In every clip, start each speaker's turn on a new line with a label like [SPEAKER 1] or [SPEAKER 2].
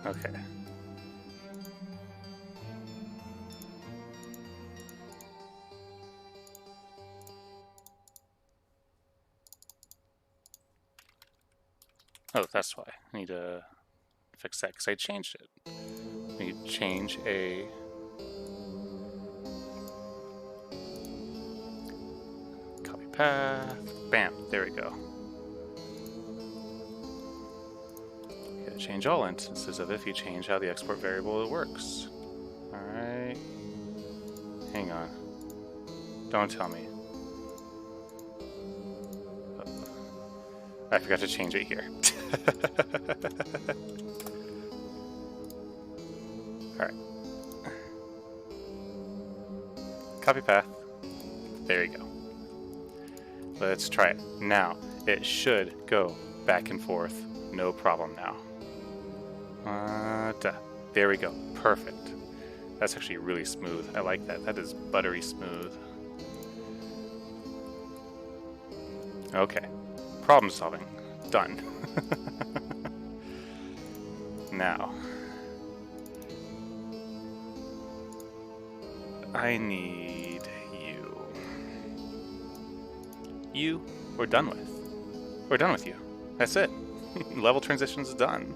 [SPEAKER 1] Okay. Oh, that's why. I need to fix that because I changed it. I need to change a copy path. Bam, there we go. You gotta change all instances of if you change how the export variable works. Alright. Hang on. Don't tell me. I forgot to change it here. Alright. Copy path. There you go. Let's try it. Now, it should go back and forth. No problem now. There we go. Perfect. That's actually really smooth. I like that. That is buttery smooth. Okay. Problem solving. Done. Now, I need you. You, we're done with. We're done with you. That's it. Level transition's done.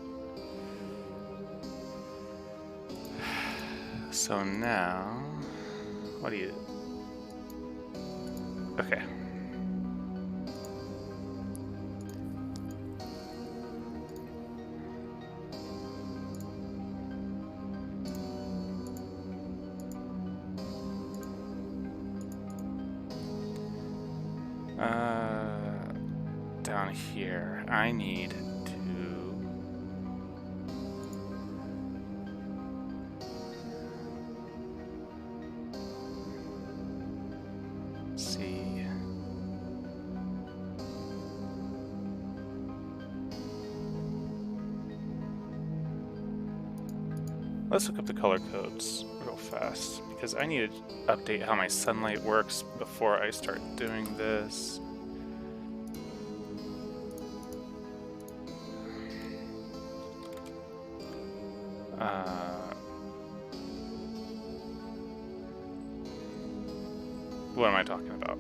[SPEAKER 1] So now, what do you... Okay. Down here, I need to see. Let's look up the color codes real fast because I need to update how my sunlight works before I start doing this. What am I talking about?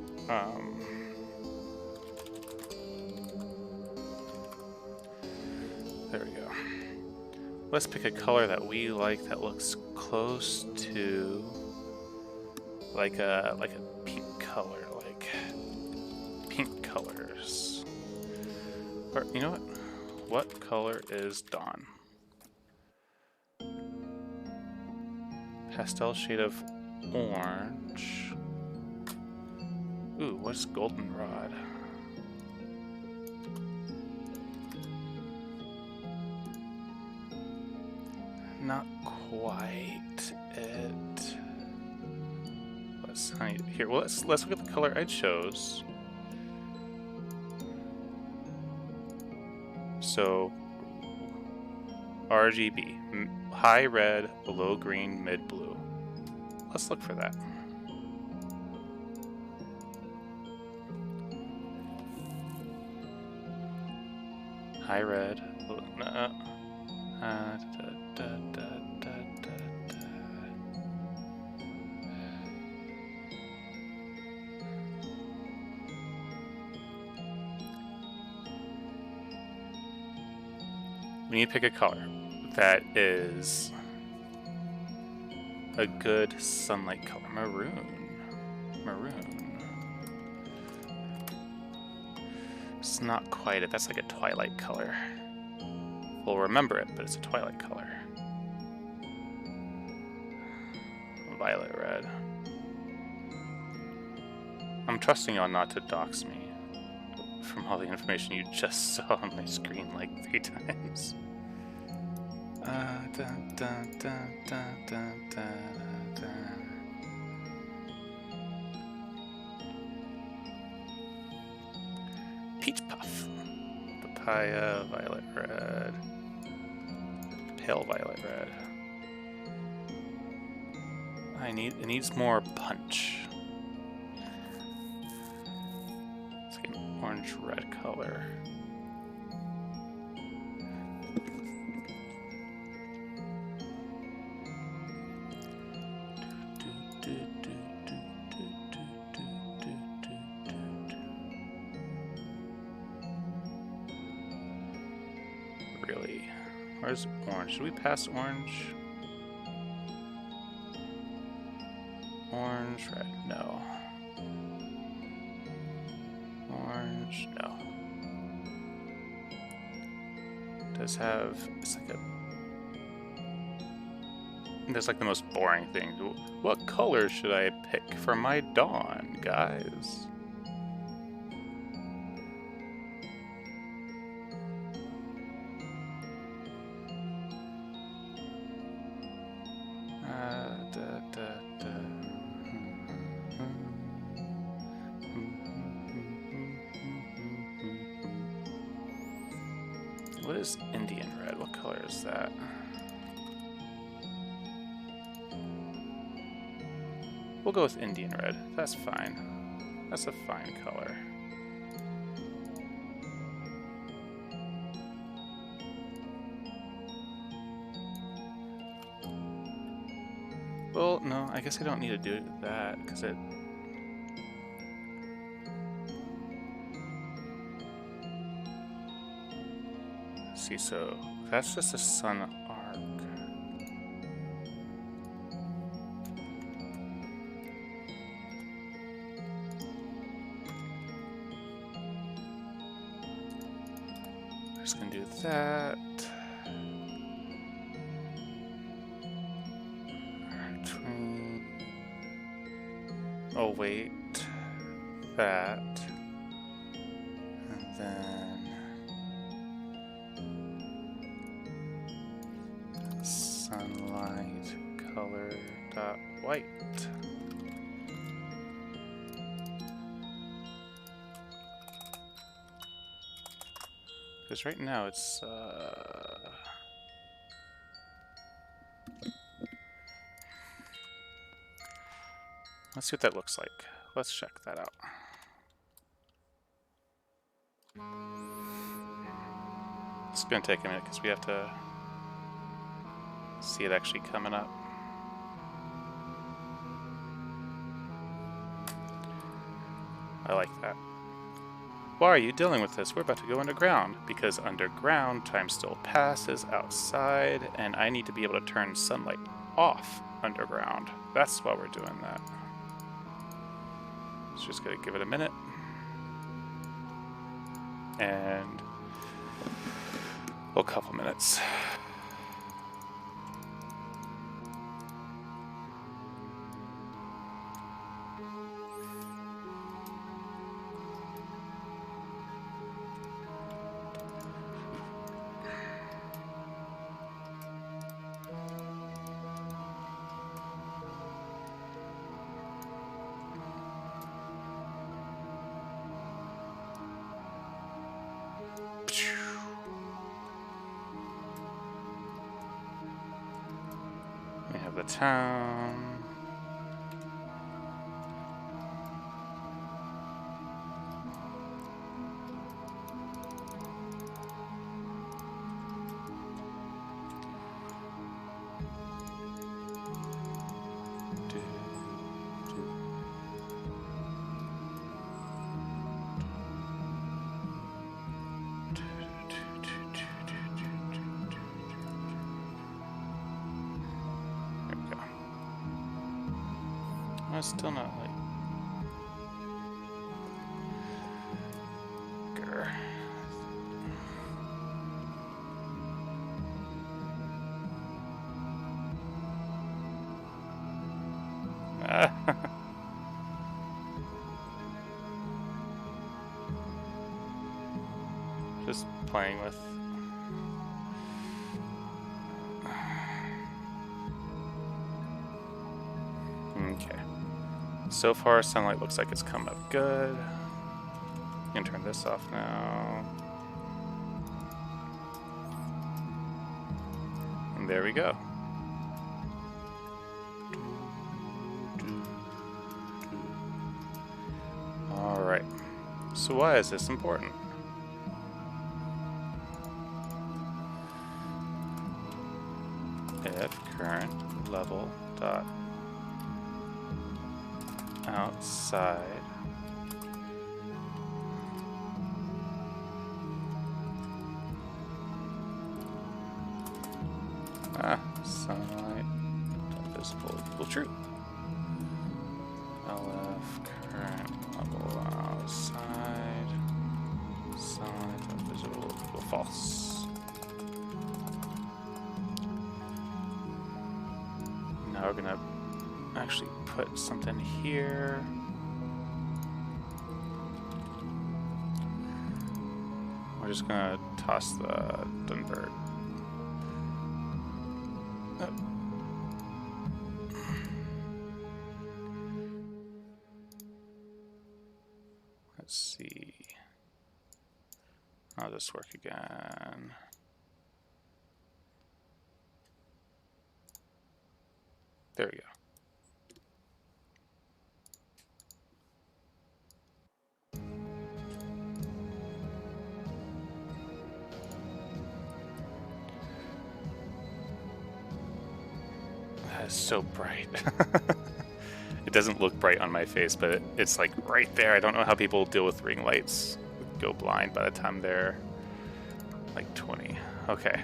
[SPEAKER 1] There we go. Let's pick a color that we like that looks close to like a pink color, like pink colors. Or you know what? What color is dawn? Pastel shade of orange. Ooh, what's goldenrod? Not quite it. Let's here. Well, let's look at the color I chose. So RGB, high red, below green, mid blue. Let's look for that. High red. We need to pick a color that is a good sunlight color. Maroon. It's not quite it. That's like a twilight color. We'll remember it, but it's a twilight color. Violet red. I'm trusting y'all not to dox me from all the information you just saw on my screen like 3 times. Peach puff. Papaya, violet red. Pale violet red. It needs more punch. Let's get an orange red color. Where's orange? Should we pass orange? Orange, red, no. Orange, no. Does have, it's like a, that's like the most boring thing. What color should I pick for my dawn, guys? What is Indian red? What color is that? We'll go with Indian red. That's fine. That's a fine color. Well, no, I guess I don't need to do that because it... See, so that's just a sun arc. We're just gonna do that. Oh wait, that, and then sunlight color dot white. Because right now it's let's see what that looks like. Let's check that out. It's gonna take a minute because we have to see it actually coming up. I like that. Why are you dealing with this? We're about to go underground. Because underground, time still passes outside, and I need to be able to turn sunlight off underground. That's why we're doing that. So just gonna give it a minute. And a couple minutes. We have the town. It's still not like... Grr. Just playing with... Okay. So far, sunlight looks like it's come up good. You can turn this off now. And there we go. Alright. So why is this important? If current level dot outside true. LF current level outside. Side of visible equal false. Now we're gonna actually put something here. We're just gonna toss the Dunbird. Let's see. How does this work again? There we go. That is so bright. It doesn't look bright on my face, but it's like right there. I don't know how people deal with ring lights. Go blind by the time they're like 20. Okay.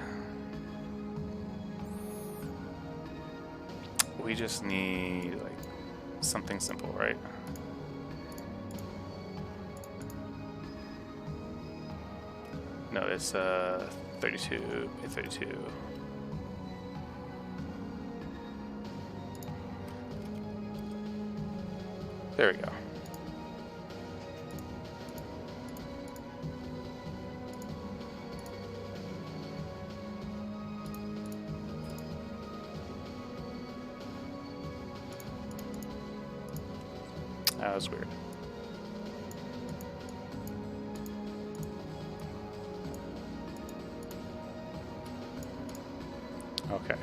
[SPEAKER 1] We just need like something simple, right? No, it's 32 by 32. There we go. That was weird. Okay.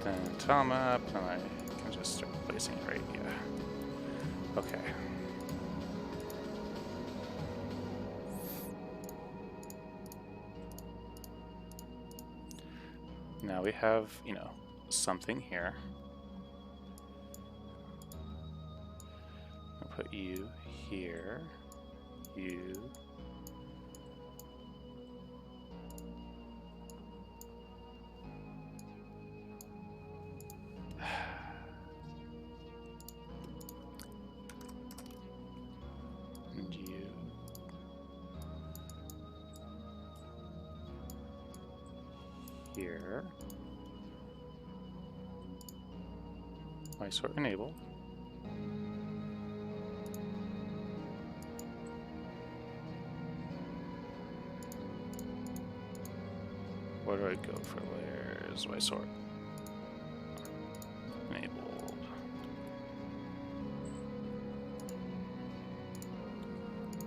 [SPEAKER 1] Then tell them up, and I can just start placing it right here. Okay. Now we have, you know, something here. I'll put you here. You. And you. Here. My sort enable. Where do I go for layers? My sort enabled.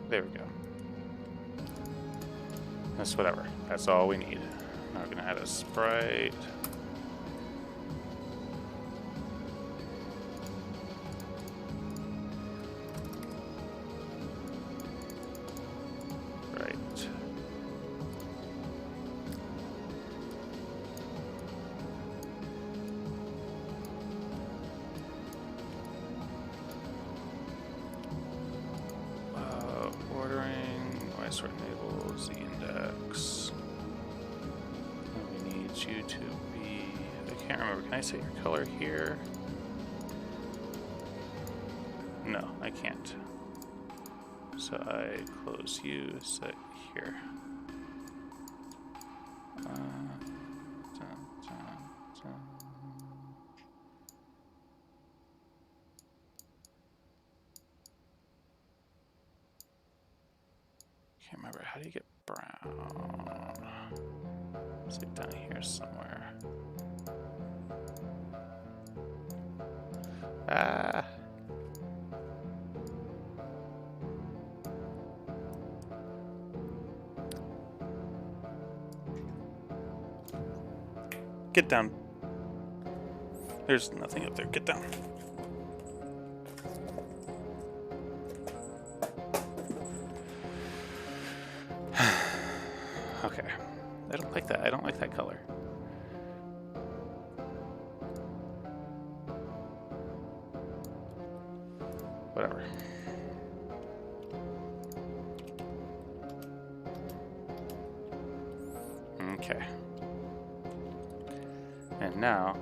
[SPEAKER 1] There we go. That's whatever. That's all we need. Now we're gonna add a sprite. Sort enables the index. And we need you to be, I can't remember, can I set your color here? No, I can't. So I close you, set here. Can't remember, how do you get brown? Is it down here somewhere? Ah. Get down. There's nothing up there, get down. Okay, I don't like that. I don't like that color. Whatever. Okay. And now,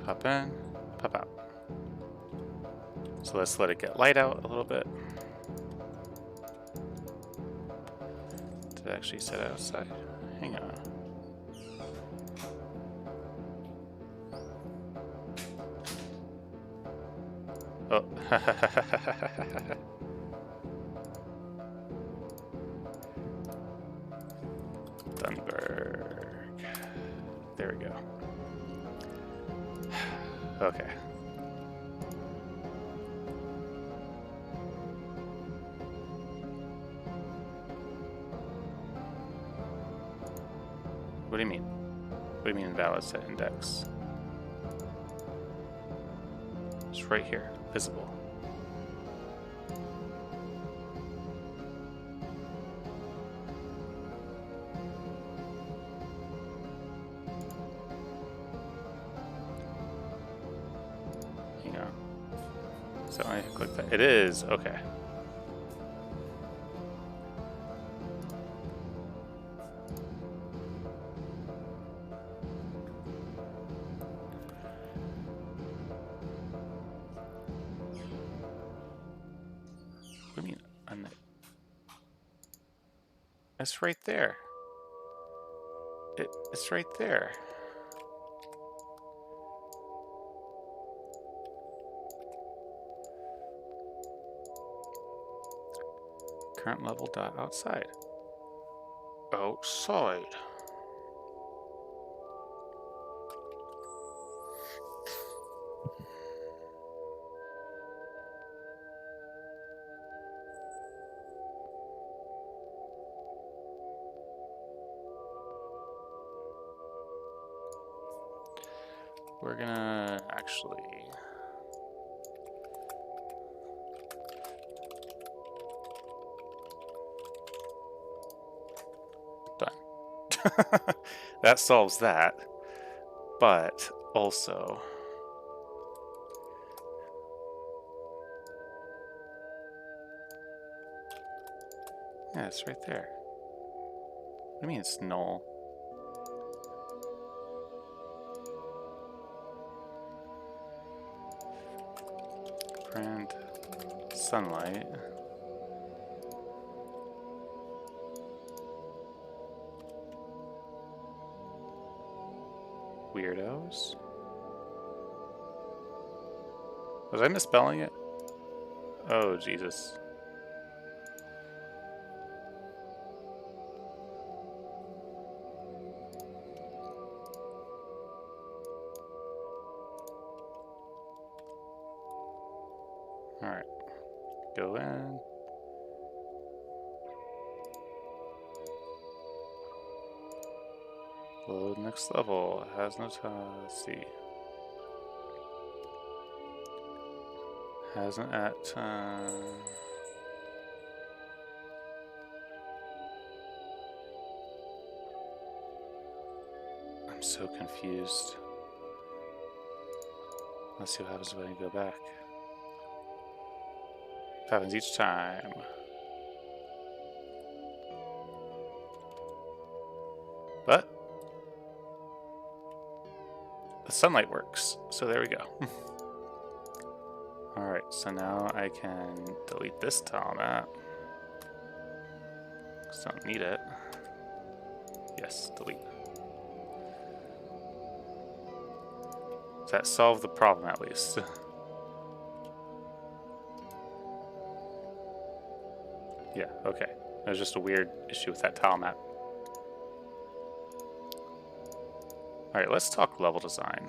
[SPEAKER 1] pop in, pop out. So let's let it get light out a little bit. Did it actually set outside? Hang on. Oh. Thunberg. There we go. Okay. What do you mean? What do you mean invalid set index? It's right here, visible. Hang on. So I click that. It is, okay. What do you mean? It's right there. It's right there. Current level dot outside. Outside. We're gonna actually done. That solves that. But also yeah, it's right there. What do you mean it's null? Print sunlight. Weirdos. Was I misspelling it? Oh, Jesus. Alright. Go in. Load next level. Has no time. Let's see. Hasn't at time. I'm so confused. Let's see what happens when I go back. It happens each time. But the sunlight works, so there we go. Alright, so now I can delete this tile map. Because I don't need it. Yes, delete. Does that solve the problem at least? Yeah, okay. There's just a weird issue with that tile map. Alright, let's talk level design.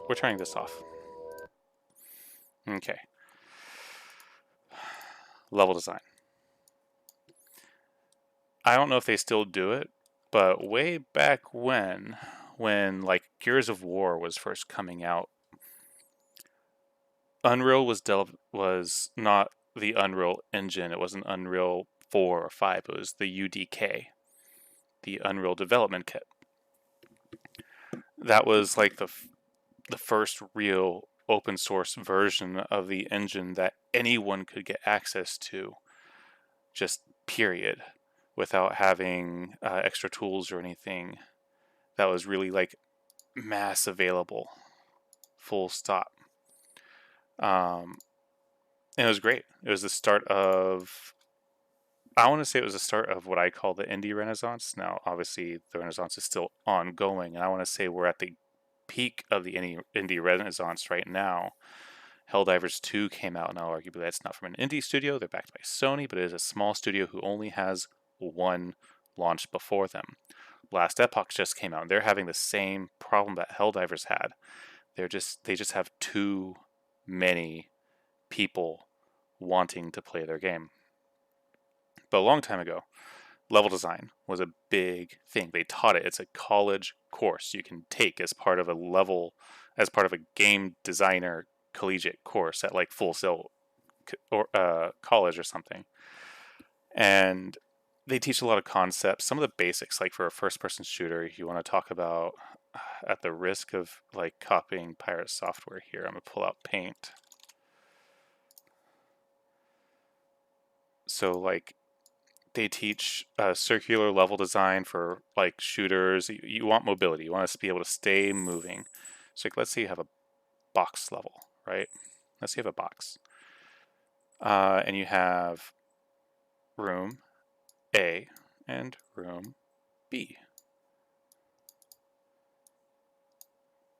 [SPEAKER 1] We're turning this off. Okay. Level design. I don't know if they still do it, but way back when like Gears of War was first coming out, Unreal was not the Unreal Engine. It wasn't Unreal 4 or 5. It was the UDK, the Unreal Development Kit. That was like the first real open source version of the engine that anyone could get access to just period, without having extra tools or anything. That was really like mass available, full stop. And it was great. It was the start of, I want to say it was the start of what I call the indie renaissance. Now, obviously, the renaissance is still ongoing, and I want to say we're at the peak of the indie renaissance right now. Helldivers 2 came out. Now, arguably, that's not from an indie studio. They're backed by Sony, but it is a small studio who only has one launch before them. Last Epoch just came out, and they're having the same problem that Helldivers had. They just have too many people wanting to play their game. But a long time ago, level design was a big thing. They taught it. It's a college course you can take as part of a game designer collegiate course at like Full Sail or college or something. And they teach a lot of concepts, some of the basics, like for a first-person shooter. You want to talk about, at the risk of like copying pirate software here, I'm gonna pull out Paint. So like they teach circular level design for like shooters. You want mobility. You want us to be able to stay moving. So like, let's say you have a box level, right? Let's say you have a box, and you have room A and room B.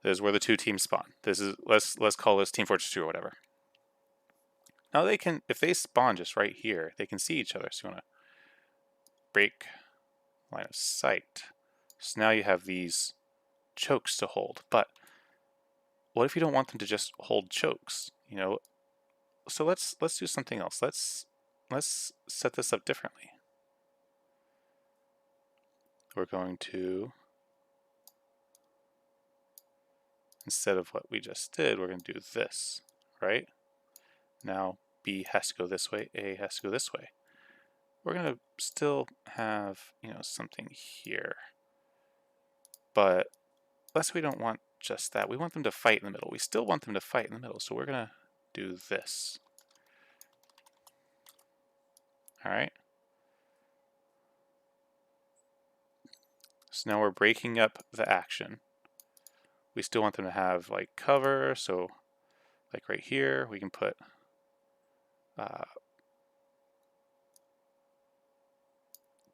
[SPEAKER 1] This is where the two teams spawn. This is let's call this Team Fortress 2 or whatever. Now they can, if they spawn just right here, they can see each other. So you want to break line of sight. So now you have these chokes to hold. But what if you don't want them to just hold chokes? You know, so let's do something else. Let's set this up differently. We're going to, instead of what we just did, we're going to do this, right? Now B has to go this way, A has to go this way. We're going to still have, something here. But let's say we don't want just that. We want them to fight in the middle. We still want them to fight in the middle, so we're going to do this. All right. So now we're breaking up the action. We still want them to have like cover, so like right here we can put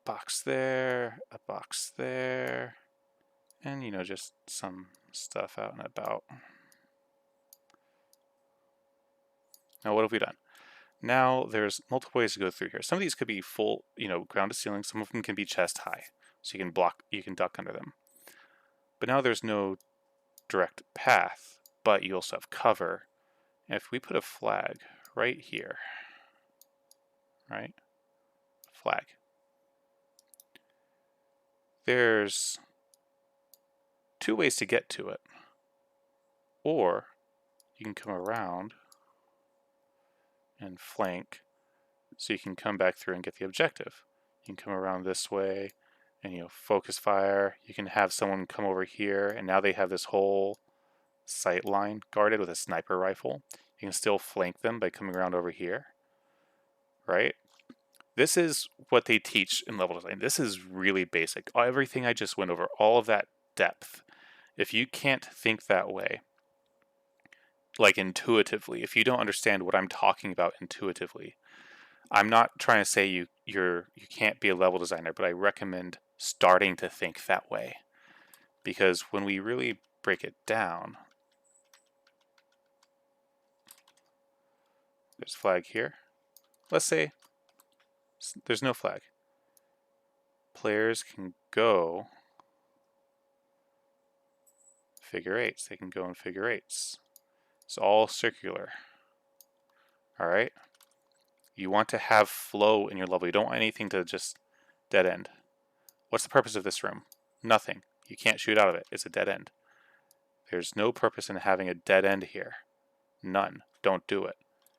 [SPEAKER 1] box there, a box there, and just some stuff out and about. Now what have we done? Now there's multiple ways to go through here. Some of these could be full, ground to ceiling. Some of them can be chest high, so you can duck under them. But now there's no direct path, but you also have cover. And if we put a flag right here, right? Flag. There's two ways to get to it. Or you can come around and flank, so you can come back through and get the objective. You can come around this way and focus fire. You can have someone come over here, and now they have this whole sight line guarded with a sniper rifle. You can still flank them by coming around over here, right? This is what they teach in level design. This is really basic. Everything I just went over, all of that depth. If you can't think that way, like intuitively, if you don't understand what I'm talking about intuitively, I'm not trying to say you can't be a level designer, but I recommend starting to think that way. Because when we really break it down, there's a flag here. Let's say there's no flag. Players can go figure eights. They can go in figure eights. It's all circular. All right? You want to have flow in your level. You don't want anything to just dead end. What's the purpose of this room? Nothing. You can't shoot out of it. It's a dead end. There's no purpose in having a dead end here. None. Don't do it.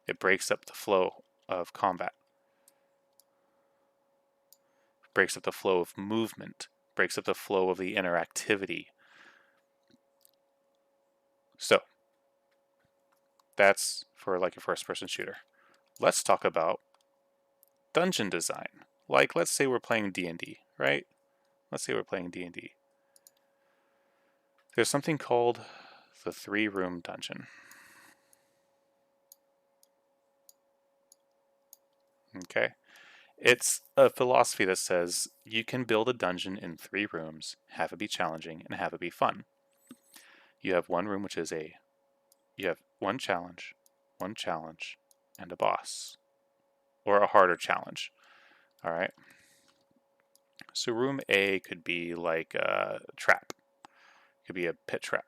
[SPEAKER 1] It breaks up the flow of combat. Breaks up the flow of movement. Breaks up the flow of the interactivity. So, that's for like a first-person shooter. Let's talk about dungeon design. Like, let's say we're playing D&D, right? Let's say we're playing D&D. There's something called the 3-room dungeon. Okay? It's a philosophy that says you can build a dungeon in 3 rooms, have it be challenging, and have it be fun. You have one room which is you have one challenge, and a boss. Or a harder challenge. Alright? So room A could be like a trap. It could be a pit trap.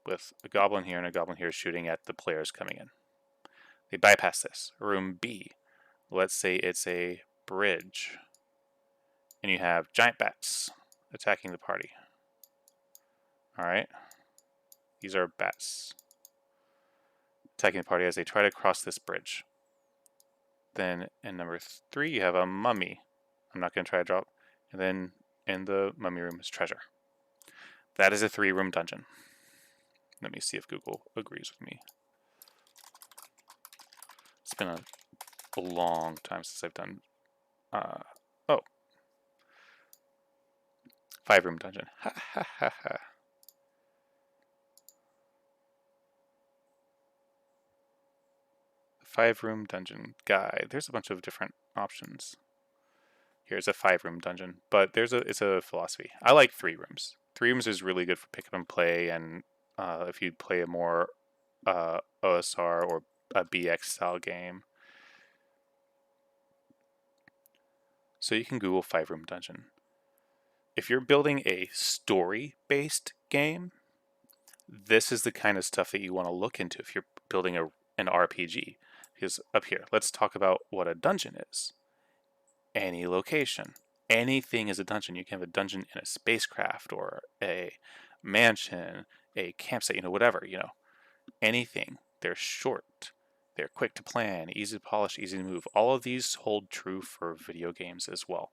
[SPEAKER 1] With a goblin here and a goblin here shooting at the players coming in. They bypass this. Room B. Let's say it's a bridge. And you have giant bats attacking the party. Alright? These are bats attacking the party as they try to cross this bridge. Then in number 3 you have a mummy. I'm not going to try to drop. And then in the mummy room is treasure. That is a 3-room dungeon. Let me see if Google agrees with me. It's been a long time since I've done... 5-room dungeon. Ha ha ha ha. 5-room dungeon guide. There's a bunch of different options. Here's a 5-room dungeon, but it's a philosophy. I like 3 rooms. 3 rooms is really good for pick up and play, and if you play a more OSR or a BX style game. So you can Google 5-room dungeon. If you're building a story-based game, this is the kind of stuff that you want to look into if you're building an RPG. Because up here, let's talk about what a dungeon is. Any location. Anything is a dungeon. You can have a dungeon in a spacecraft or a mansion, a campsite, whatever, Anything. They're short. They're quick to plan, easy to polish, easy to move. All of these hold true for video games as well.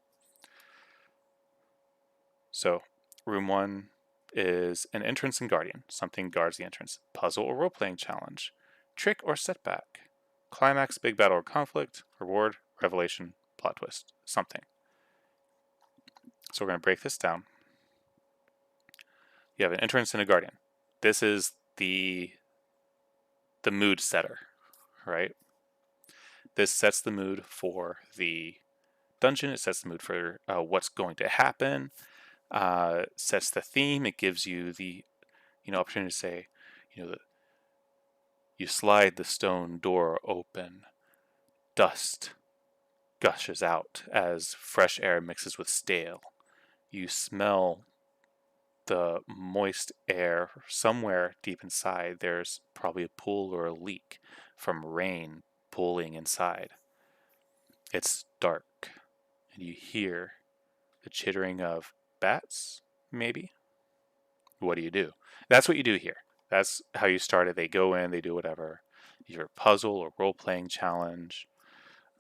[SPEAKER 1] So, room 1 is an entrance and guardian. Something guards the entrance. Puzzle or role-playing challenge. Trick or setback. Climax, big battle or conflict. Reward, revelation, plot twist. Something. So we're going to break this down. You have an entrance and a guardian. This is the mood setter, right? This sets the mood for the dungeon. It sets the mood for what's going to happen. Sets the theme. It gives you the opportunity to say, you slide the stone door open. Dust gushes out as fresh air mixes with stale. You smell the moist air. Somewhere deep inside there's probably a pool or a leak from rain pooling inside. It's dark, and you hear the chittering of bats, maybe? What do? That's what you do here. That's how you start it. They go in, they do whatever. Your puzzle or role-playing challenge,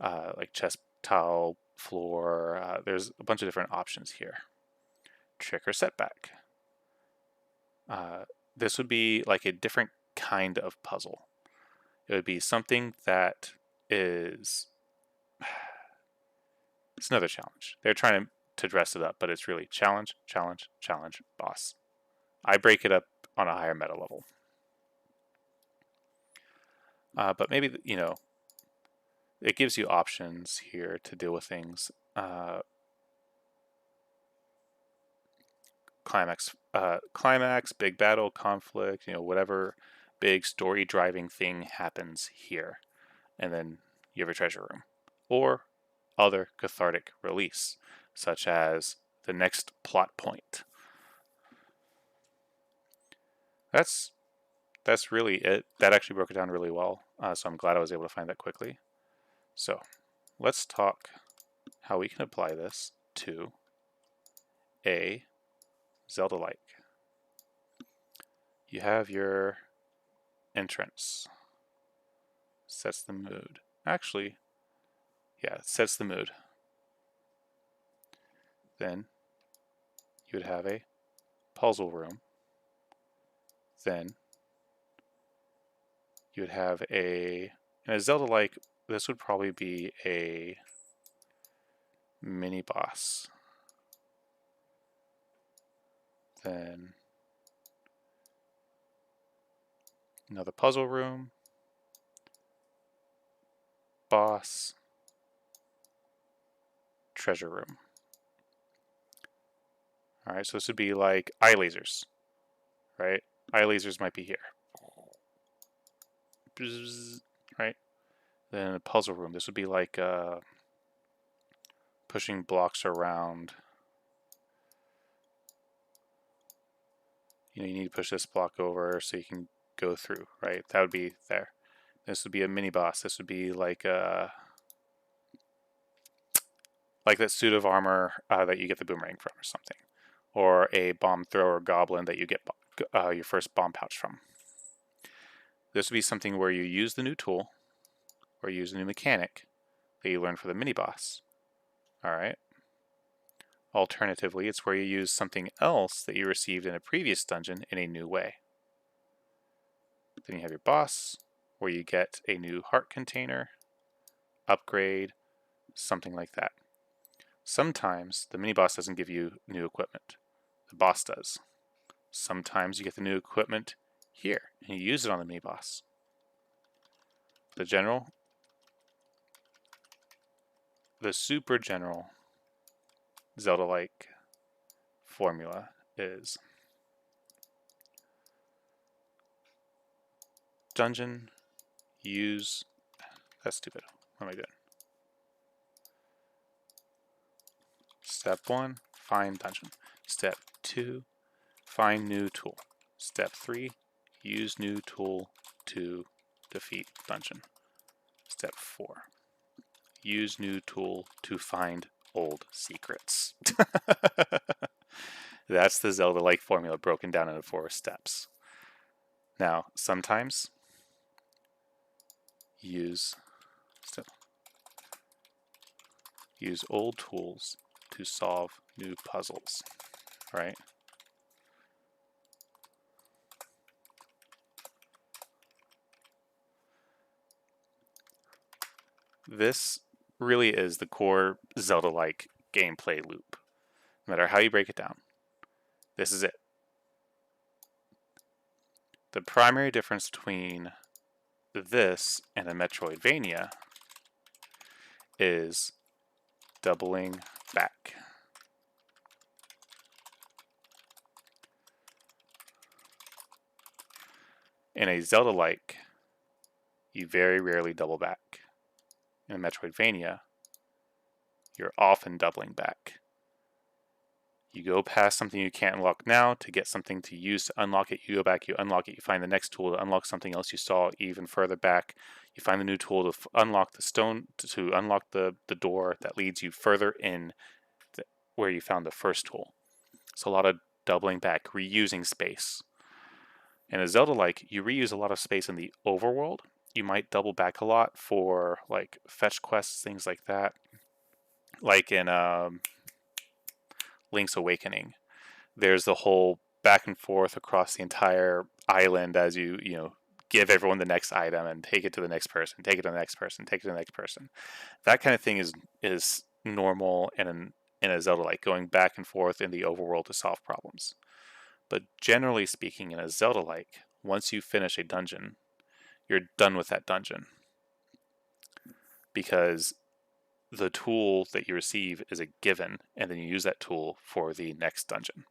[SPEAKER 1] like chess tile, floor. There's a bunch of different options here. Trick or setback. This would be like a different kind of puzzle. It would be something that is... It's another challenge. They're trying to dress it up, but it's really challenge, challenge, challenge, boss. I break it up on a higher meta level. But maybe, it gives you options here to deal with things. Climax, big battle, conflict, whatever big story driving thing happens here. And then you have a treasure room. Or other cathartic release, such as the next plot point. That's really it. That actually broke it down really well, so I'm glad I was able to find that quickly. So let's talk how we can apply this to a Zelda-like. You have your entrance. Sets the mood. Actually, yeah, it sets the mood. Then you would have a puzzle room. Then you would have in a Zelda-like, this would probably be a mini boss. Then another puzzle room, boss, treasure room. All right, so this would be like eye lasers, right? Eye lasers might be here. Right? Then a puzzle room. This would be like pushing blocks around. You need to push this block over so you can go through, right? That would be there. This would be a mini boss. This would be like that suit of armor that you get the boomerang from or something. Or a bomb thrower goblin that you get your first bomb pouch from. This would be something where you use the new tool or use a new mechanic that you learn for the mini boss. Alright. Alternatively, it's where you use something else that you received in a previous dungeon in a new way. Then you have your boss, where you get a new heart container, upgrade, something like that. Sometimes the mini boss doesn't give you new equipment. The boss does. Sometimes you get the new equipment here, and you use it on the mini boss. The super general Zelda-like formula is dungeon, use, that's stupid, what am I doing? Step 1, find dungeon. Step 2, find new tool. Step 3, use new tool to defeat dungeon. Step 4, use new tool to find old secrets. That's the Zelda-like formula broken down into 4 steps. Now, sometimes use old tools to solve new puzzles, right? This really is the core Zelda-like gameplay loop. No matter how you break it down, this is it. The primary difference between this and a Metroidvania is doubling back. In a Zelda-like, you very rarely double back. In a Metroidvania, you're often doubling back. You go past something you can't unlock now to get something to use to unlock it. You go back, you unlock it, you find the next tool to unlock something else you saw even further back. You find the new tool to unlock the stone, to unlock the door that leads you further in where you found the first tool. So a lot of doubling back, reusing space. In a Zelda-like, you reuse a lot of space in the overworld. You might double back a lot for like fetch quests, things like that. Like in Link's Awakening, there's the whole back and forth across the entire island as you give everyone the next item and take it to the next person, take it to the next person, take it to the next person. That kind of thing is normal in a Zelda-like, going back and forth in the overworld to solve problems. But generally speaking, in a Zelda-like, once you finish a dungeon, you're done with that dungeon. Because the tool that you receive is a given, and then you use that tool for the next dungeon.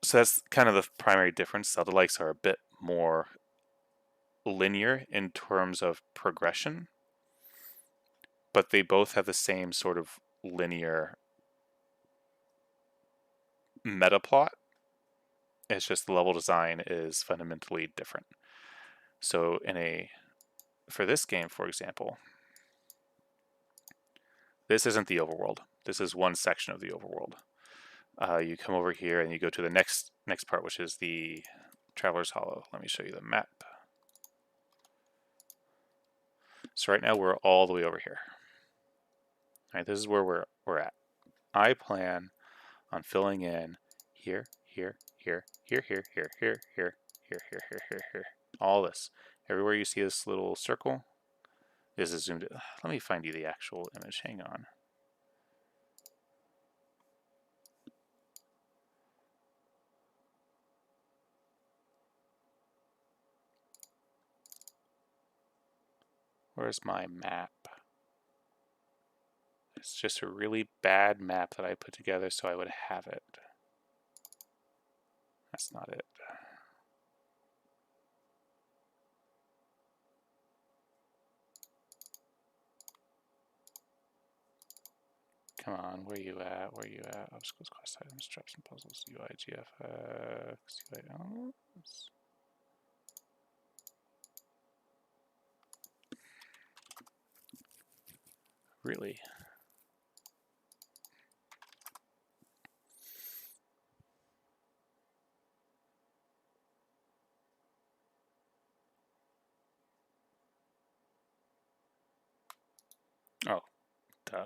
[SPEAKER 1] So that's kind of the primary difference. Zelda-likes are a bit more linear in terms of progression, but they both have the same sort of linear meta plot. It's just the level design is fundamentally different. So for this game, for example, this isn't the overworld. This is one section of the overworld. You come over here and you go to the next part, which is the Traveler's Hollow. Let me show you the map. So right now we're all the way over here. All right, this is where we're at. I plan on filling in here, here, here, here, here, here, here, here, here, here, here, here, here. All this. Everywhere you see this little circle, Is it zoomed in? Let me find you the actual image. Hang on. Where's my map? It's just a really bad map that I put together so I would have it. That's not it. Come on, where you at? Where you at? Obstacles, quest items, traps and puzzles, UI, GFX, UI. Really? Oh, duh.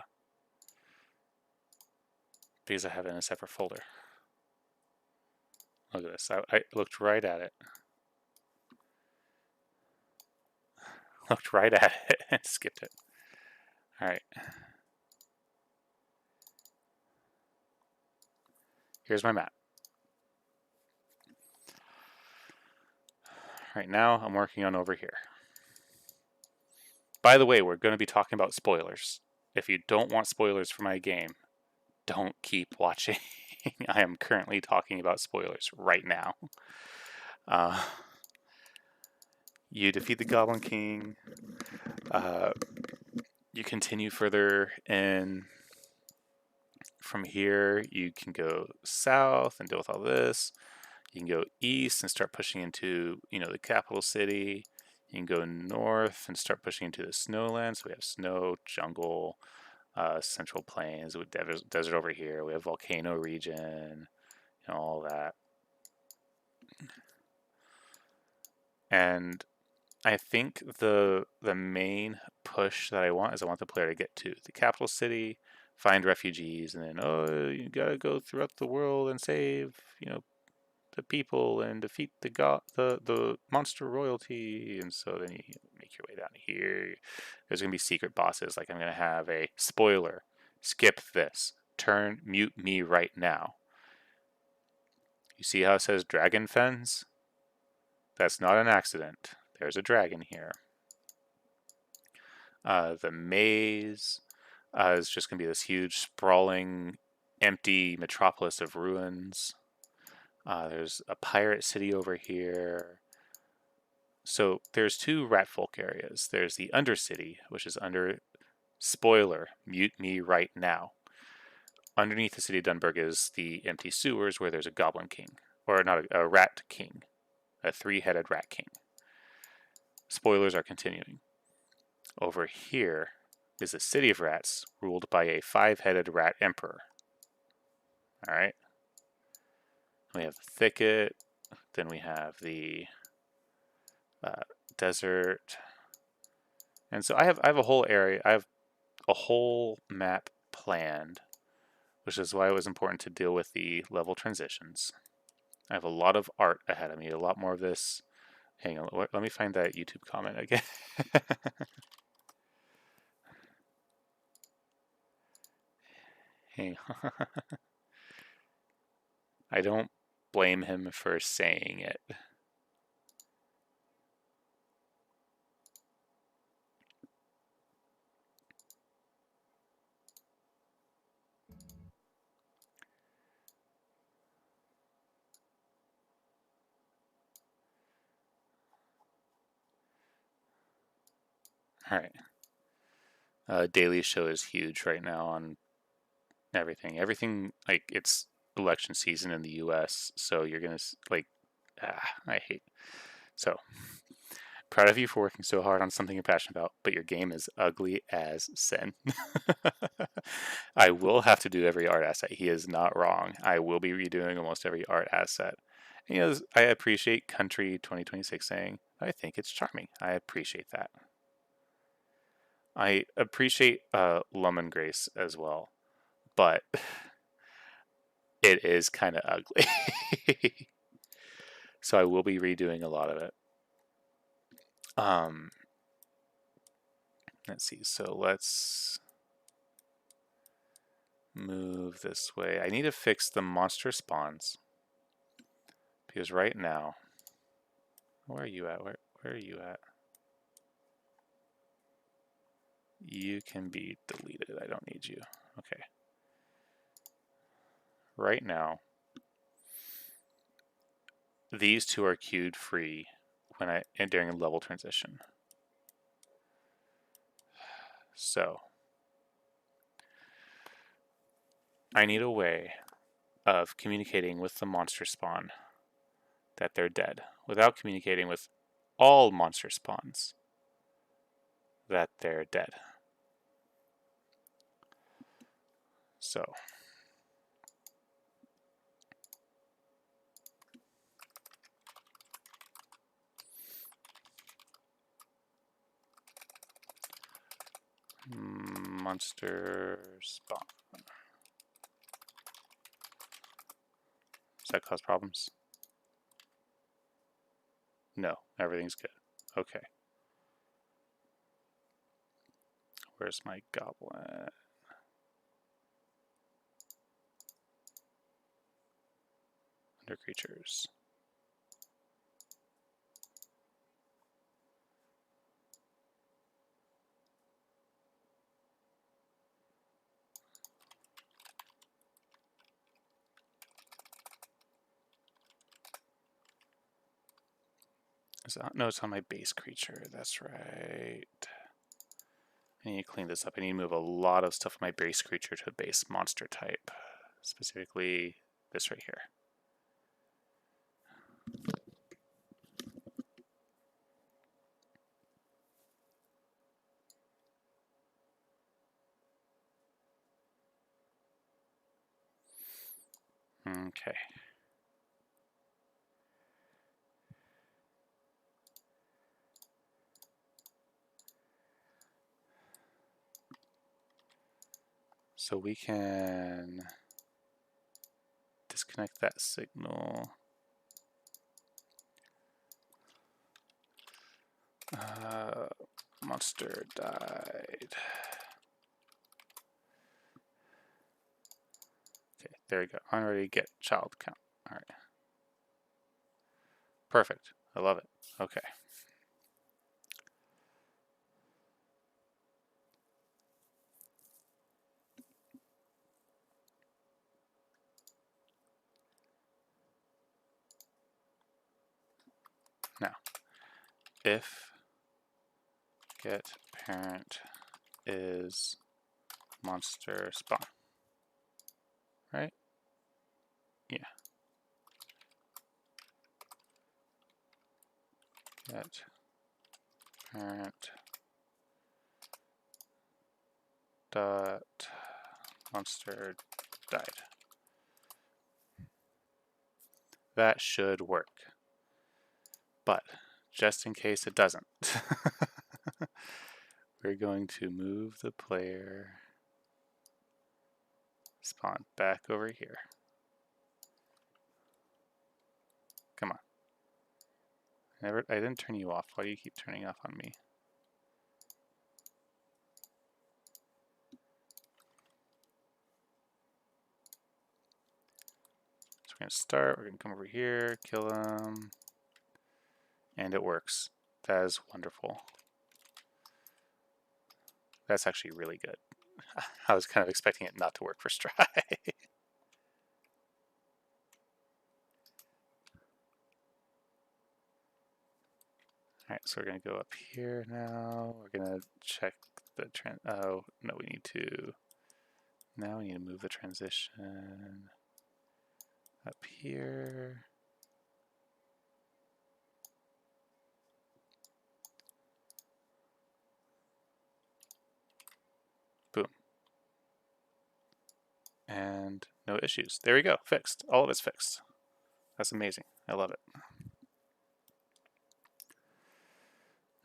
[SPEAKER 1] Because I have it in a separate folder. Look at this. I looked right at it. Looked right at it and skipped it. All right. Here's my map. Right now, I'm working on over here. By the way, we're going to be talking about spoilers. If you don't want spoilers for my game, don't keep watching. I am currently talking about spoilers right now. You defeat the Goblin King. You continue further in. From here, you can go south and deal with all this. You can go east and start pushing into, the capital city. You can go north and start pushing into the snowlands. So we have snow, jungle, central plains, with desert over here. We have volcano region, all that. And I think the main push that I want is I want the player to get to the capital city, find refugees, and then you gotta go throughout the world and save the people and defeat the monster royalty. And so then you make your way down here. There's gonna be secret bosses. Like I'm gonna have a spoiler. Skip this. Mute me right now. You see how it says dragon fens? That's not an accident. There's a dragon here. The maze is just going to be this huge, sprawling, empty metropolis of ruins. There's a pirate city over here. So there's two ratfolk areas. There's the Undercity, which is under spoiler, mute me right now. Underneath the city of Dunburg is the empty sewers where there's a goblin king. Or not a rat king. A three-headed rat king. Spoilers are continuing. Over here is a city of rats ruled by a five-headed rat emperor. Alright. We have the thicket. Then we have the desert. And so I have a whole area. I have a whole map planned, which is why it was important to deal with the level transitions. I have a lot of art ahead of me. A lot more of this. Hang on. Let me find that YouTube comment again. Hang on. I don't blame him for saying it. All right. Daily Show is huge right now on everything. Everything, like, it's election season in the U.S., so you're gonna I hate. So proud of you for working so hard on something you're passionate about, but your game is ugly as sin. I will have to do every art asset. He is not wrong. I will be redoing almost every art asset. And, I appreciate Country 2026 saying, I think it's charming. I appreciate that. I appreciate Lemon Grace as well, but it is kind of ugly. So I will be redoing a lot of it. Let's see, so let's move this way. I need to fix the monster spawns. Because right now, where are you at? Where are you at? You can be deleted. I don't need you. Okay. Right now, these two are queued free when during a level transition. So I need a way of communicating with the monster spawn that they're dead without communicating with all monster spawns that they're dead. So monster spawn. Does that cause problems? No, everything's good. Okay. Where's my goblin? Under creatures. No, it's on my base creature. That's right. I need to clean this up. I need to move a lot of stuff from my base creature to a base monster type. Specifically, this right here. Okay. So we can disconnect that signal. Monster died. Okay, there we go. Already get child count. All right. Perfect. I love it. Okay. Now, if get parent is monster spawn, right? Yeah. Get parent dot monster died. That should work. But just in case it doesn't, we're going to move the player spawn back over here. Come on. I didn't turn you off. Why do you keep turning off on me? So we're going to start. We're going to come over here, kill him. And it works. That is wonderful. That's actually really good. I was kind of expecting it not to work for Stride. Alright, so we're going to go up here now. We're going to check the oh, no, we need to... Now we need to move the transition up here. Boom. And no issues. There we go. Fixed. All of it's fixed. That's amazing. I love it.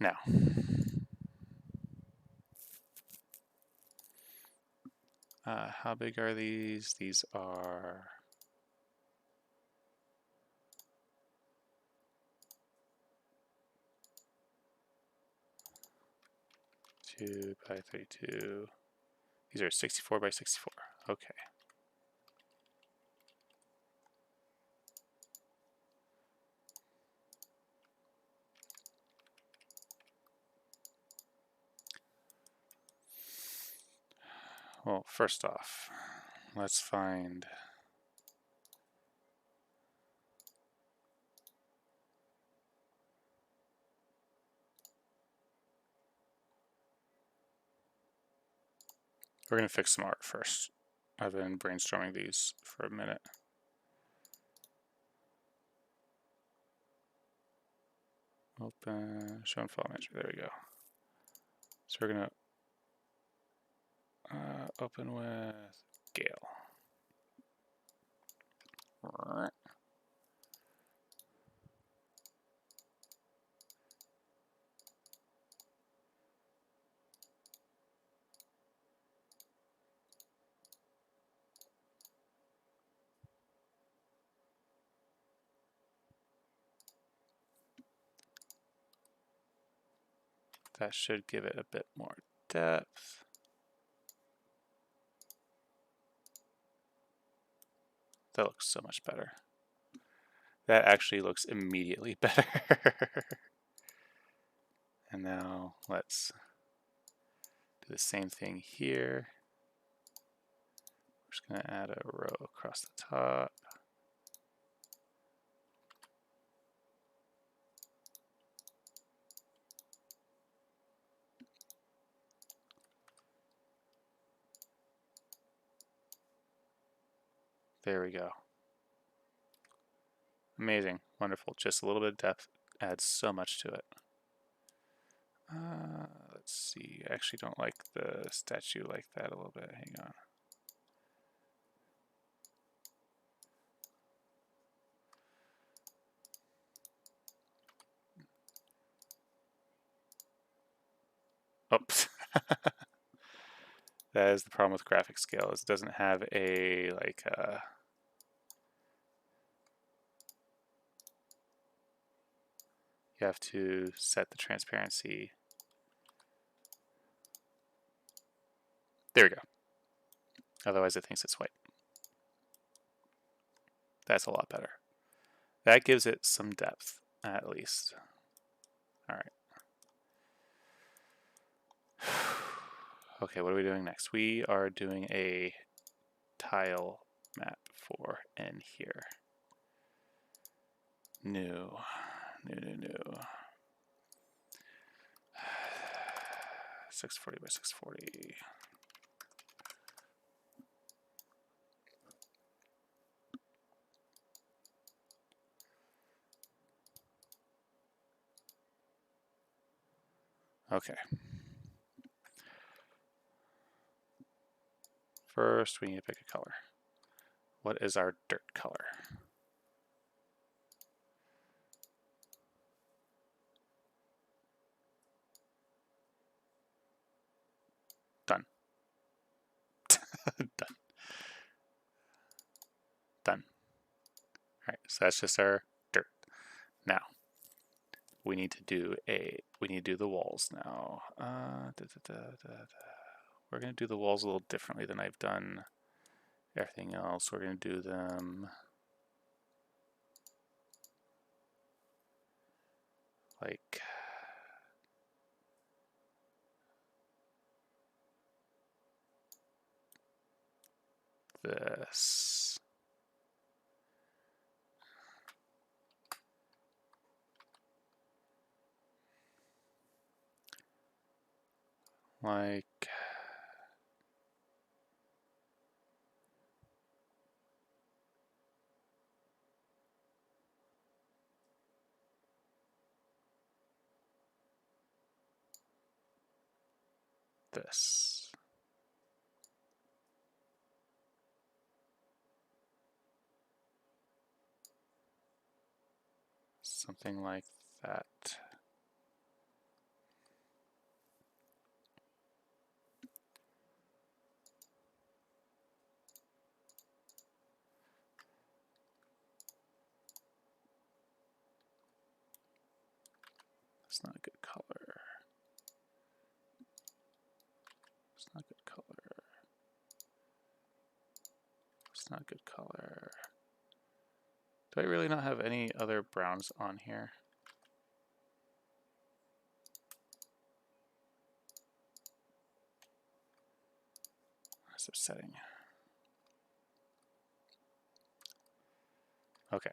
[SPEAKER 1] Now, how big are these? These are... 32 by 32. These are 64 by 64. Okay. Well, first off, let's find we're going to fix some art first. I've been brainstorming these for a minute. Open, show and file manager, there we go. So we're going to open with Gale. That should give it a bit more depth. That looks so much better. That actually looks immediately better. And now let's do the same thing here. We're just going to add a row across the top. There we go. Amazing, wonderful. Just a little bit of depth adds so much to it. Let's see. I actually don't like the statue like that a little bit. Hang on. Oops. That is the problem with graphic scale, is it doesn't have a like you have to set the transparency. There we go. Otherwise it thinks it's white. That's a lot better. That gives it some depth, at least. All right. Okay, what are we doing next? We are doing a tile map for N here. New. 640 by 640. Okay. First, we need to pick a color. What is our dirt color? Done. Done. Done. All right, so that's just our dirt. Now, we need to do the walls now. We're going to do the walls a little differently than I've done everything else. We're going to do them like this. Like this. Something like that. That's not a good color. That's not good color. Do I really not have any other browns on here? That's upsetting. Okay.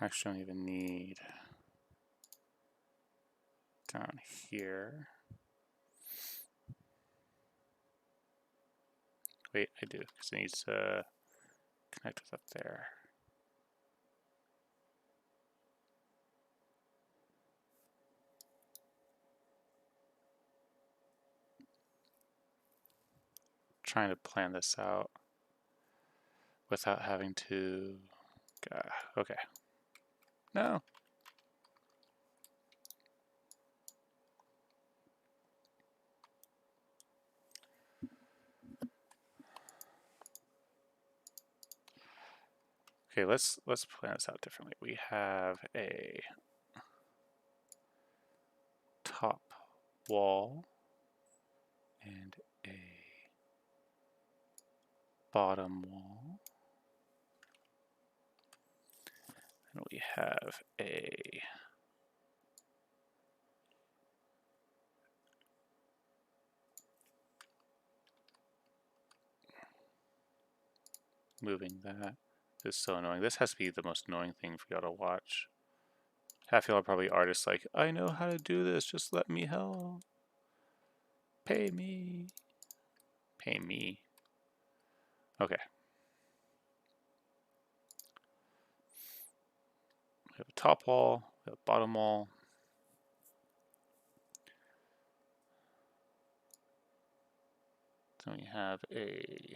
[SPEAKER 1] I actually don't even need down here. Wait, I do, because it needs to connect with up there. Trying to plan this out without having to. Okay. No. Okay, let's plan this out differently. We have a top wall and a bottom wall. And we have a moving that is so annoying. This has to be the most annoying thing for y'all to watch. Half y'all are probably artists like, I know how to do this, just let me help. Pay me. Pay me. Okay. We have a top wall, we have a bottom wall. Then we have a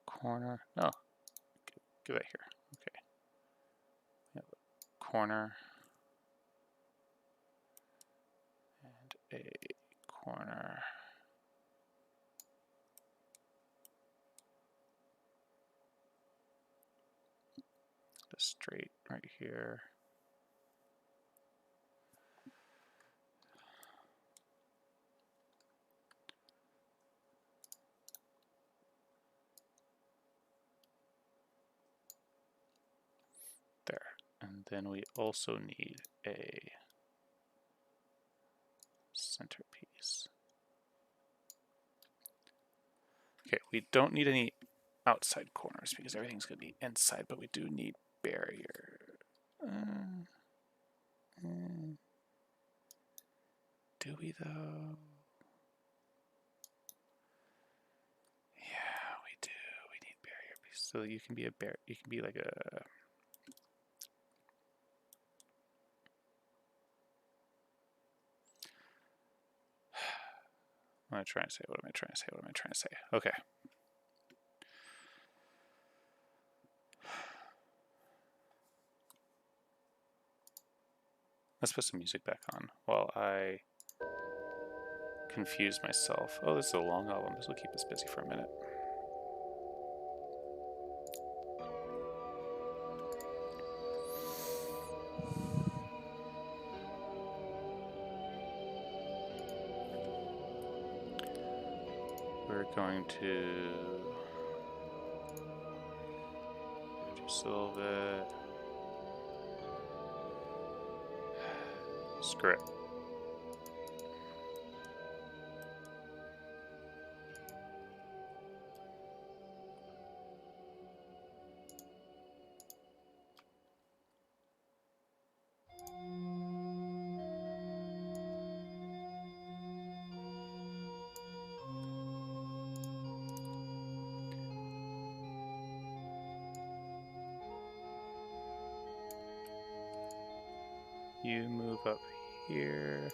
[SPEAKER 1] corner. No, get that here. Okay. We have a corner and a corner. The straight right here. There. And then we also need a centerpiece. Okay, we don't need any outside corners because everything's going to be inside, but we do need barrier. Do we though? Yeah, we do. We need barrier pieces. So you can be a bear. You can be like a. What am I trying to say? What am I trying to say? What am I trying to say? Okay. Let's put some music back on while I confuse myself. Oh, this is a long album. This will keep us busy for a minute. We're going to just a little bit. Screw it. You move up here.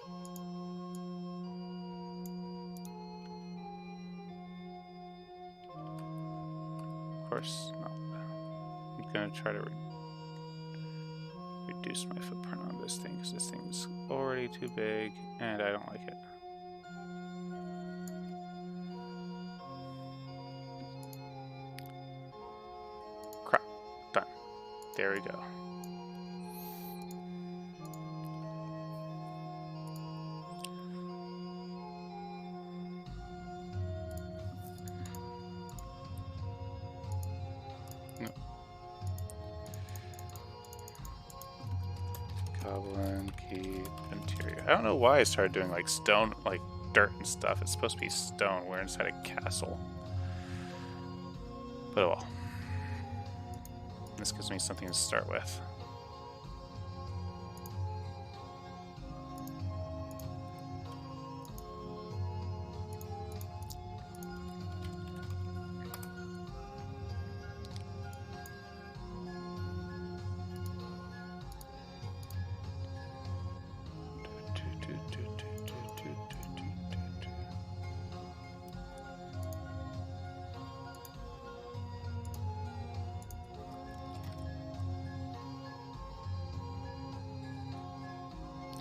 [SPEAKER 1] course not. I'm gonna try to reduce my footprint on this thing because this thing's already too big and I don't like it. Crap. Done. There we go. Goblin, keep interior. I don't know why I started doing like stone, like dirt and stuff. It's supposed to be stone. We're inside a castle. But oh well. This gives me something to start with.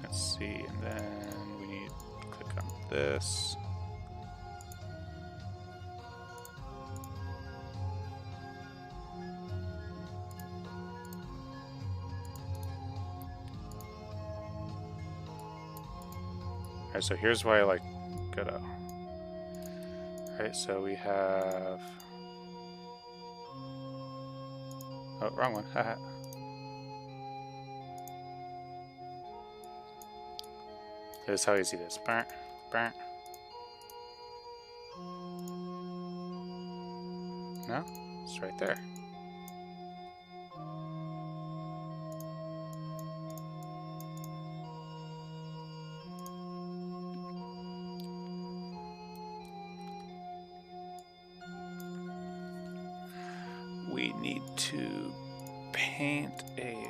[SPEAKER 1] Let's see, and then we need to click on this. Alright, so here's why I like Godot. Alright, so we have... Oh, wrong one, haha. This is how easy it is. Burn, burn. No? It's right there. We need to paint a...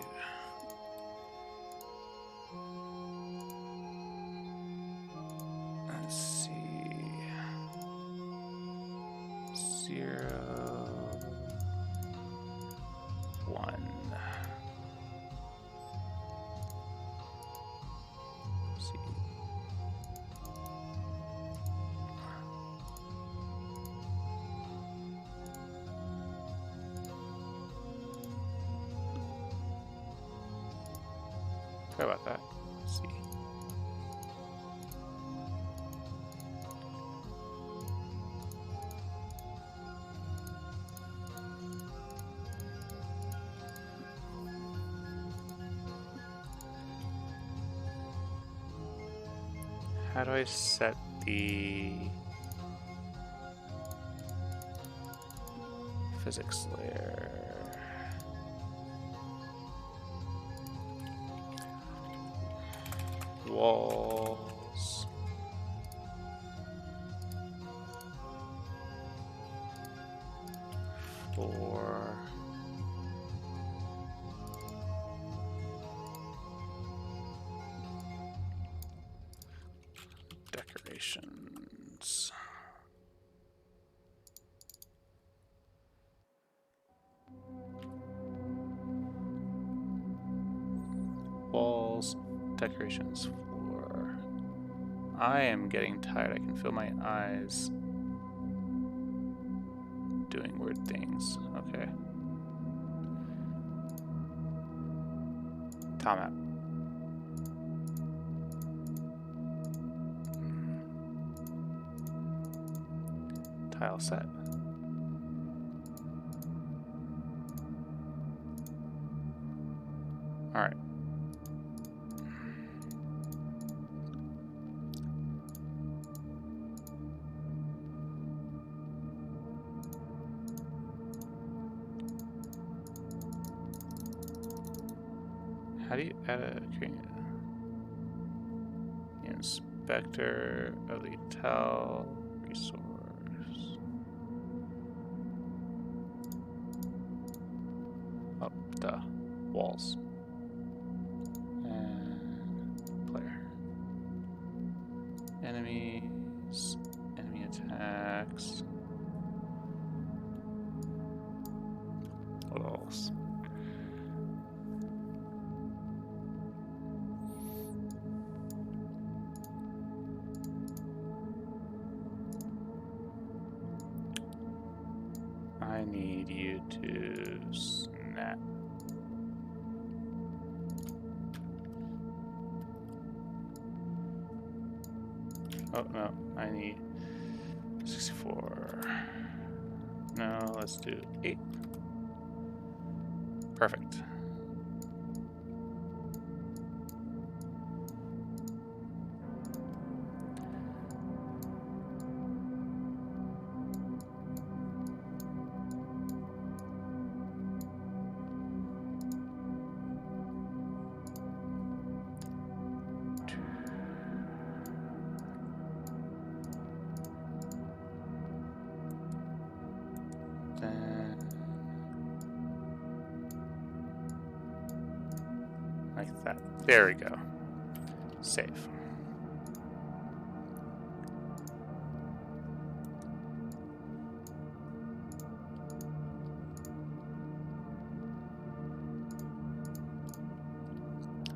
[SPEAKER 1] Let's see... 0, 1. See. Sorry about that. Let's see. How do I set the physics layer? Walls. For decorations. Walls, decorations, floor. I am getting tired. I can feel my eyes doing weird things. Okay. Tile map. Tile set. All right. How do you add a inspector of the tile resource? Oh, the walls. And player. Enemies. Enemy attacks. little. I need you to snap. Oh no, I need 64. No, let's do 8. Perfect. Like that. There we go. Save.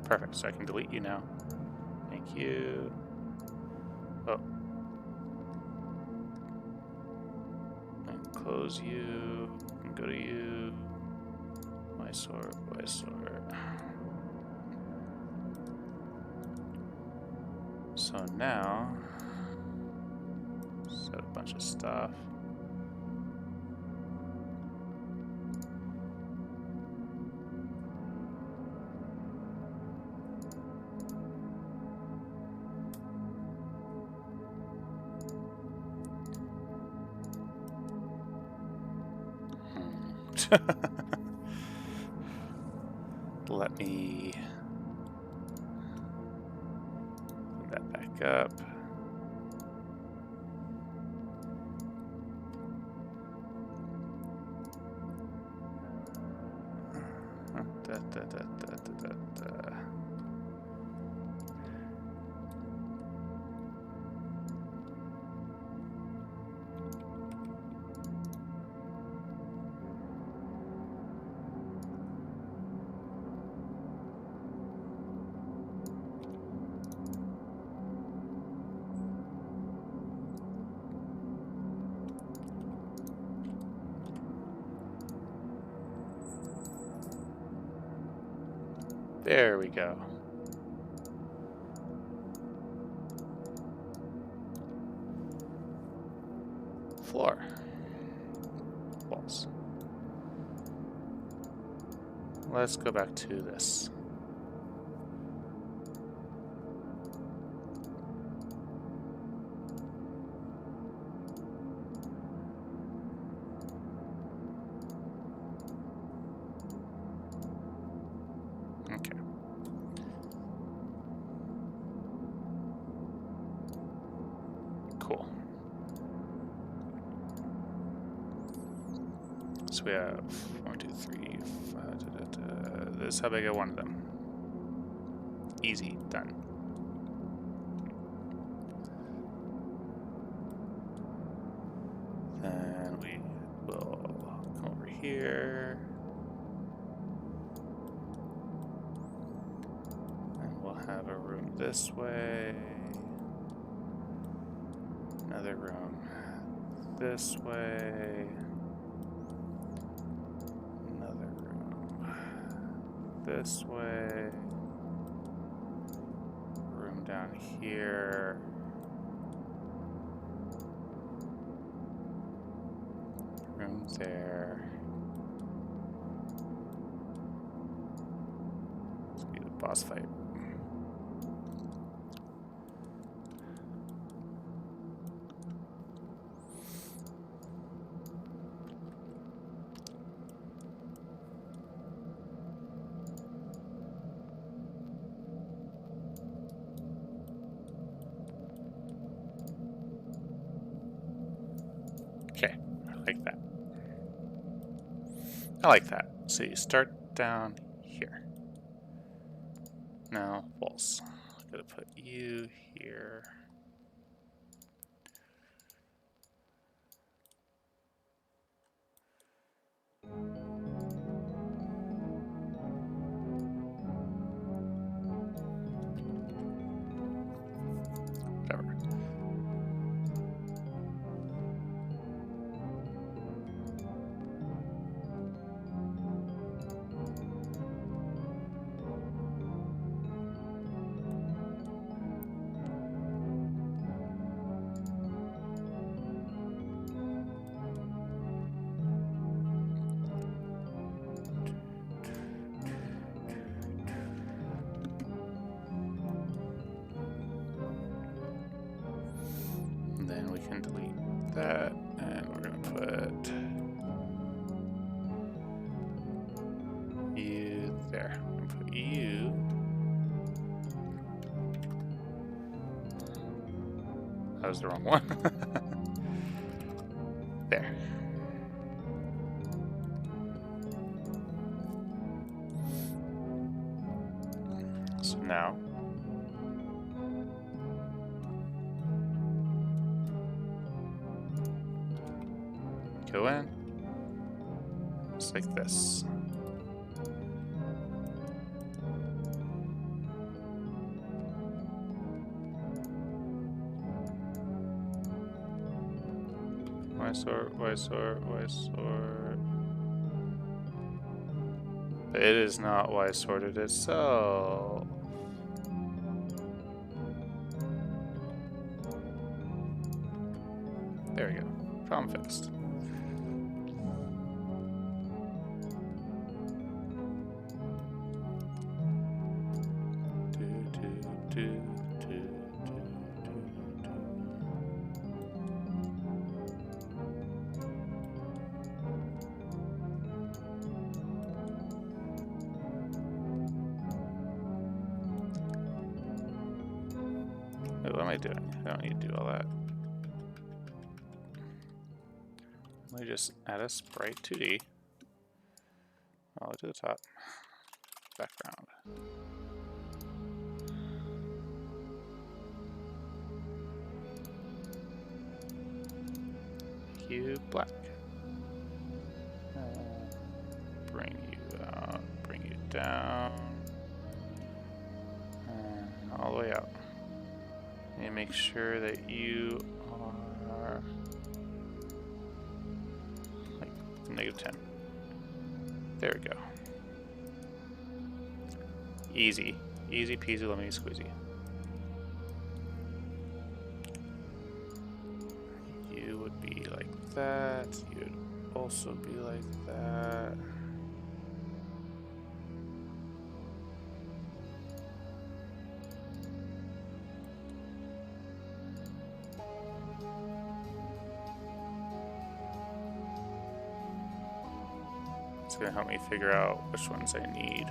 [SPEAKER 1] Perfect, so I can delete you now. Thank you. Oh. And close you. And go to you. Mysore. So now, set a bunch of stuff. Let me put that back up. There we go. Floor. Walls. Let's go back to this. Okay. Cool. So we have 1, 2, 3, 5. This is how big I wanted them. Easy, done. Then we will come over here. And we'll have a room this way. Another room this way. Another room this way. Room down here. Room there. Let's be the boss fight. Okay, I like that. I like that. So you start down here. Now, walls. I'm gonna put you here. And then we can delete that, and we're going to put you there. And put you. That was the wrong one. There. So now go in, just like this. Why sort? Why sort? Why sort? But it is not why sorted itself. There we go. Problem fixed. Wait, what am I doing? I don't need to do all that. Let me just add a sprite 2D. All the way to the top. Background. Hue black. Bring you out. Bring you down. And all the way out. And make sure that you are like -10. There we go. Easy. Easy peasy lemon squeezy. You would be like that. You'd also be like that. It's going to help me figure out which ones I need.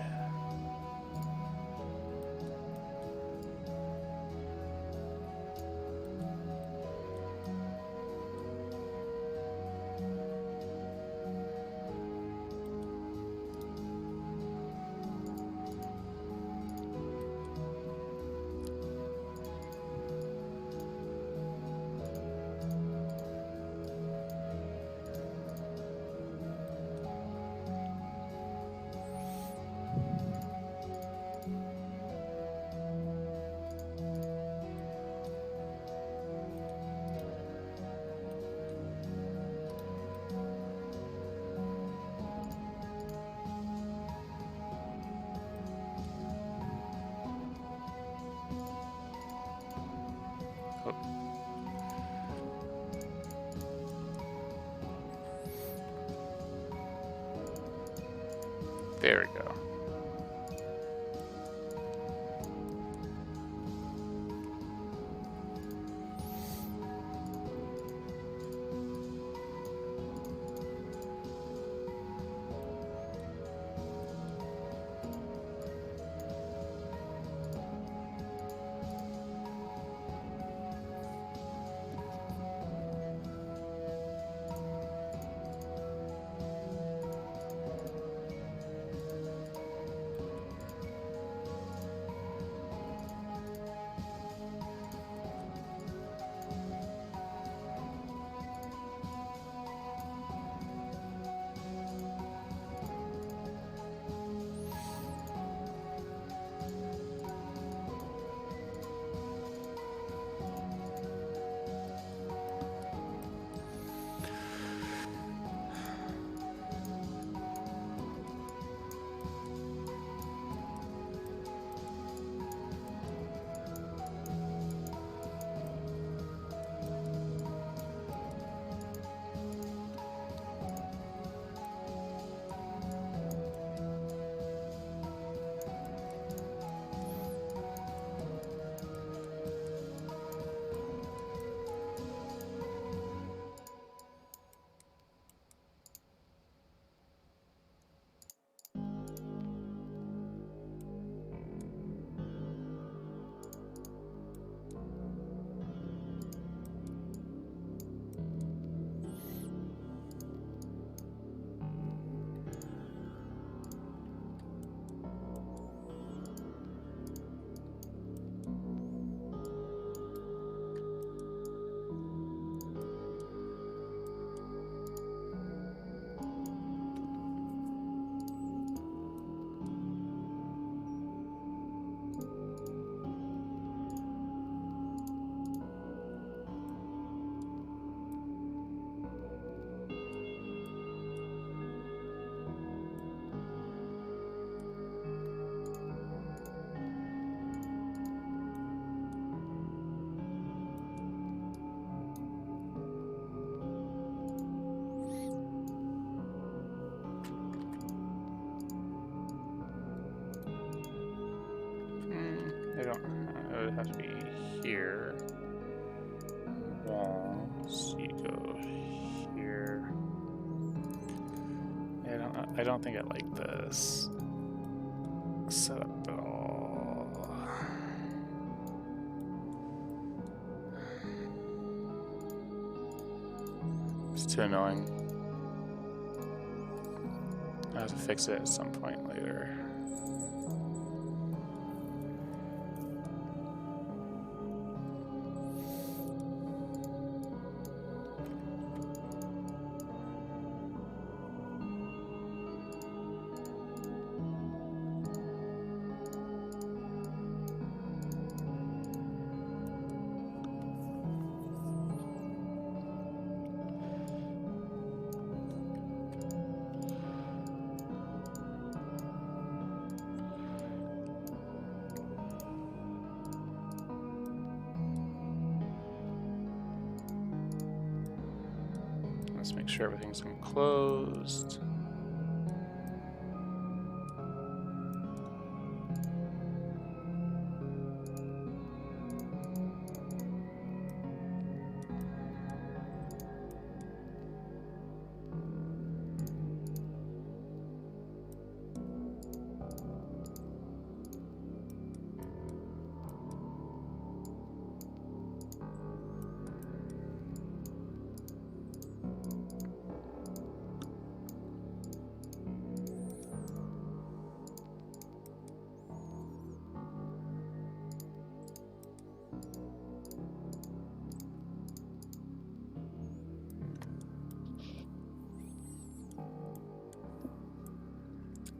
[SPEAKER 1] There we go. here. Walls, you go here. I don't think I like this setup at all. It's too annoying. I have to fix it at some point later. Let's make sure everything's enclosed.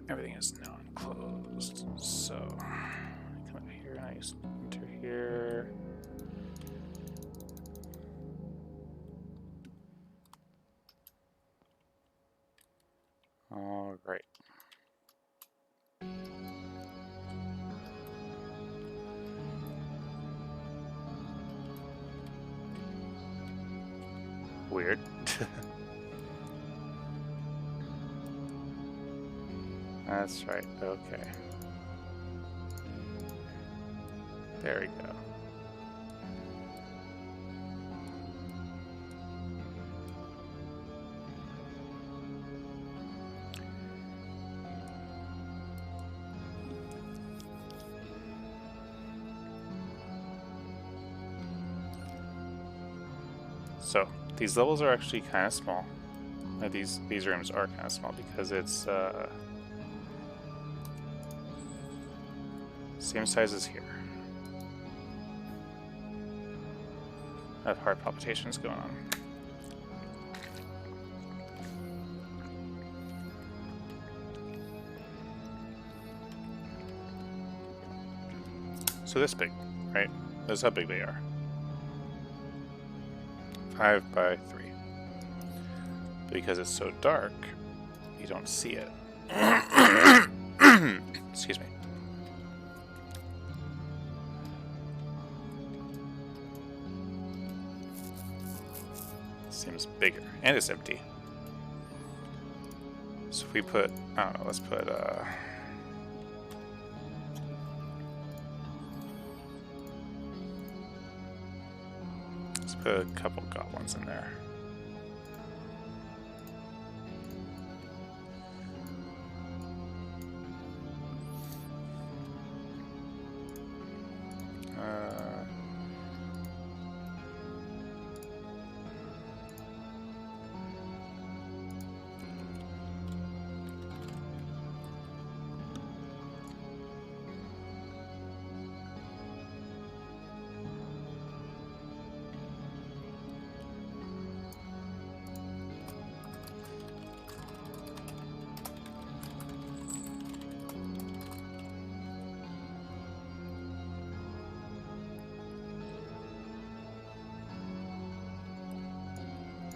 [SPEAKER 1] Everything is now enclosed, so I come up here and I just enter here. All right. Weird. That's right, okay. There we go. So these levels are actually kind of small. These rooms are kind of small because it's same size as here. I have heart palpitations going on. So this big, right? That's how big they are. 5 by 3. Because it's so dark, you don't see it. Excuse me. Seems bigger, and it's empty. So if we put, I don't know, let's put a couple goblins in there.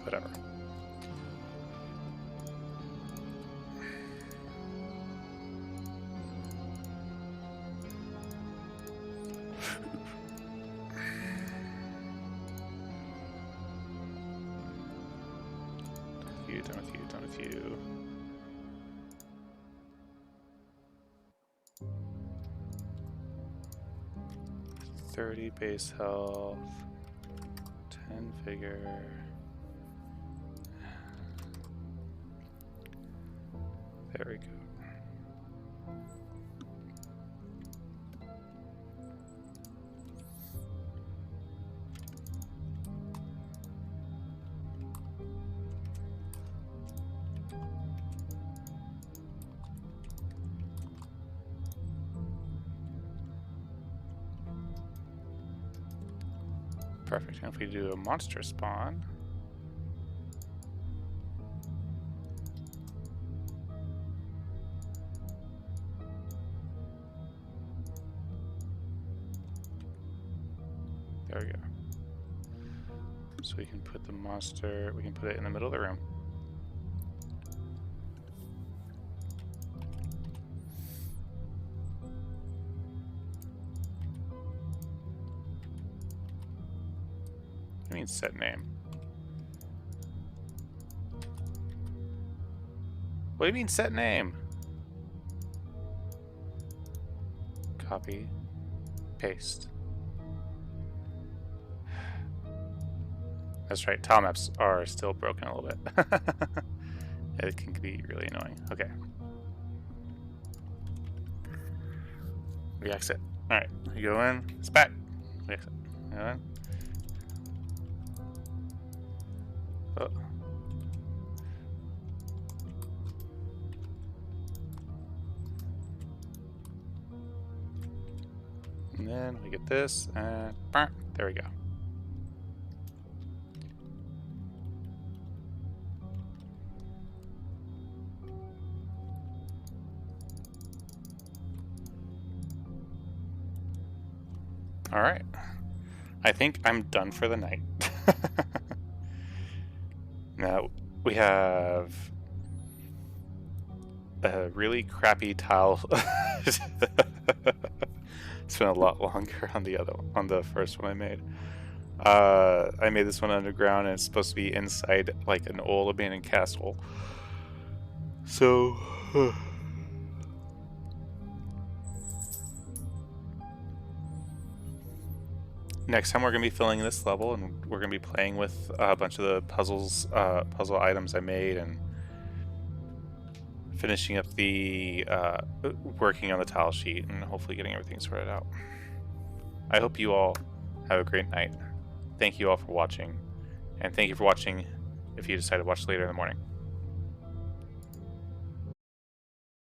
[SPEAKER 1] Whatever. Done with you. 30 base health, 10 vigor. There we go. Perfect. And if we do a monster spawn, there we go. So we can put the monster, we can put it in the middle of the room. I mean set name. What do you mean set name? Copy, paste. That's right, tile maps are still broken a little bit. It can be really annoying. Okay. We exit. Alright, we go in, it's back. We exit. Go in. Oh. And then we get this, and there we go. All right, I think I'm done for the night. Now we have a really crappy tile. It's been a lot longer on the first one I made. I made this one underground, and it's supposed to be inside like an old abandoned castle. So next time we're going to be filling this level, and we're going to be playing with a bunch of the puzzle items I made, and finishing up the working on the tile sheet, and hopefully getting everything sorted out. I hope you all have a great night. Thank you all for watching, and thank you for watching if you decide to watch later in the morning.